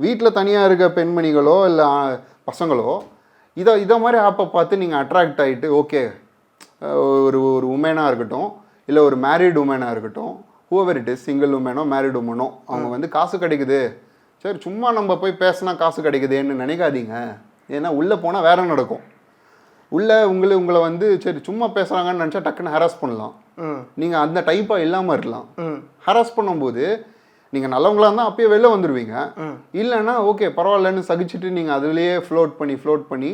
வீட்டில் தனியாக இருக்க பெண்மணிகளோ இல்லை பசங்களோ இதை மாதிரி ஆப்பை பார்த்து நீங்கள் அட்ராக்ட் ஆகிட்டு ஓகே ஒரு ஒரு உமனாக இருக்கட்டும் இல்லை ஒரு மேரிட் உமனாக இருக்கட்டும், ஹூவர் இட் இஸ், சிங்கிள் உமனோ மேரிட் உமனோ, அவங்க வந்து காசு கிடைக்குது சரி சும்மா நம்ம போய் பேசினா காசு கிடைக்குதுன்னு நினைக்காதீங்க. ஏன்னா உள்ளே போனால் வேற நடக்கும். உள்ளே உங்களை வந்து சரி சும்மா பேசுகிறாங்கன்னு நினச்சா டக்குன்னு ஹராஸ் பண்ணலாம். நீங்கள் அந்த டைப்பாக இல்லாமல் இருக்கலாம். ஹராஸ் பண்ணும்போது நீங்கள் நல்லவங்களா இருந்தால் அப்பயே வெளில வந்துடுவீங்க. இல்லைன்னா ஓகே பரவாயில்லன்னு சகிச்சுட்டு நீங்கள் அதுலேயே ஃப்ளோட் பண்ணி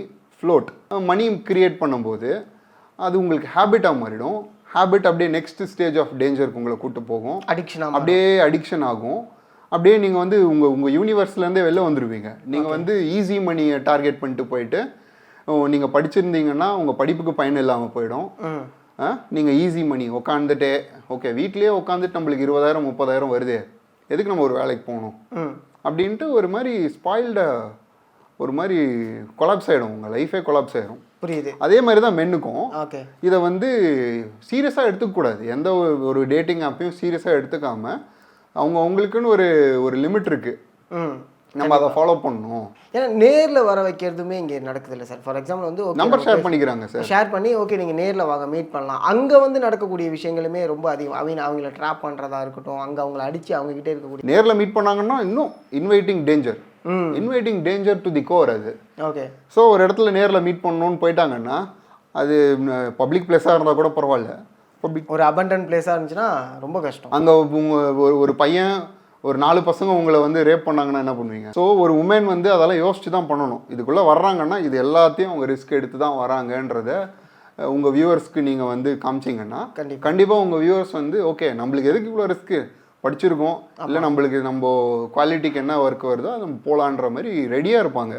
மணி கிரியேட் பண்ணும்போது அது உங்களுக்கு ஹேபிட்டாக மாறிடும். ஹேபிட் அப்படியே நெக்ஸ்ட் ஸ்டேஜ் ஆஃப் டேஞ்சருக்கு உங்களை கூட்டு போகும். அப்படியே அடிக்ஷன் ஆகும். அப்படியே நீங்கள் வந்து உங்கள் யூனிவர்ஸ்லேருந்தே வெளில வந்துடுவீங்க. நீங்கள் வந்து ஈஸி மணியை டார்கெட் பண்ணிட்டு போயிட்டு நீங்கள் படிச்சிருந்தீங்கன்னா உங்கள் படிப்புக்கு பயன் இல்லாமல் போயிடும். நீங்கள் ஈஸி மணி உட்காந்துட்டே ஓகே வீட்லேயே உட்காந்துட்டு நம்மளுக்கு 20,000 30,000 வருது, எதுக்கு நம்ம ஒரு வேலைக்கு போகணும் அப்படின்ட்டு ஒரு மாதிரி ஸ்பாயில்ட ஒரு மாதிரி கொலாப்ஸ் ஆகிடும். உங்கள் லைஃபே கொலாப்ஸ் ஆகிடும். புரியுது. அதே மாதிரி தான் மென்னுக்கும். இதை வந்து சீரியஸாக எடுத்துக்கக்கூடாது. எந்த ஒரு டேட்டிங் ஆப்பையும் சீரியஸாக எடுத்துக்காம அவங்களுக்குன்னு ஒரு லிமிட் இருக்குது, நம்ம அதை ஃபாலோ பண்ணணும். ஏன்னா நேரில் வர வைக்கிறதுமே இங்கே நடக்குது இல்லை சார். ஃபார் எக்ஸாம்பிள் வந்து நம்பர் ஷேர் பண்ணிக்கிறாங்க சார். ஷேர் பண்ணி ஓகே நீங்கள் நேரில் வாங்க மீட் பண்ணலாம். அங்கே வந்து நடக்கக்கூடிய விஷயங்களுமே ரொம்ப அதிகம். அவங்கள ட்ராப் பண்ணுறதா இருக்கட்டும், அங்கே அவங்கள அடித்து அவங்ககிட்ட இருக்கக்கூடிய நேரில் மீட் பண்ணாங்கன்னா இன்னும் inviting danger to the core அது. ஓகே. ஸோ ஒரு இடத்துல நேரில் மீட் பண்ணணும்னு போயிட்டாங்கன்னா அது பப்ளிக் பிளேஸாக இருந்தால் கூட பரவாயில்ல, ஒரு அபண்டன் பிளேஸாக இருந்துச்சுன்னா ரொம்ப கஷ்டம். அங்கே ஒரு பையன் ஒரு 4 பசங்க உங்களை வந்து ரேப் பண்ணாங்கன்னா என்ன பண்ணுவீங்க? ஸோ ஒரு உமன் வந்து அதெல்லாம் யோசிச்சு தான் பண்ணணும். இதுக்குள்ளே வர்றாங்கன்னா இது எல்லாத்தையும் அவங்க ரிஸ்க் எடுத்து தான் வராங்கன்றத உங்கள் வியூவர்ஸ்க்கு நீங்கள் வந்து காமிச்சிங்கன்னா கண்டிப்பாக உங்கள் வியூவர்ஸ் வந்து ஓகே நம்மளுக்கு எதுக்கு இவ்வளோ ரிஸ்க்கு, படிச்சிருக்கோம் இல்லை நம்மளுக்கு நம்ம குவாலிட்டிக்கு என்ன ஒர்க் வருதோ அது போகலான்ற மாதிரி ரெடியாக இருப்பாங்க.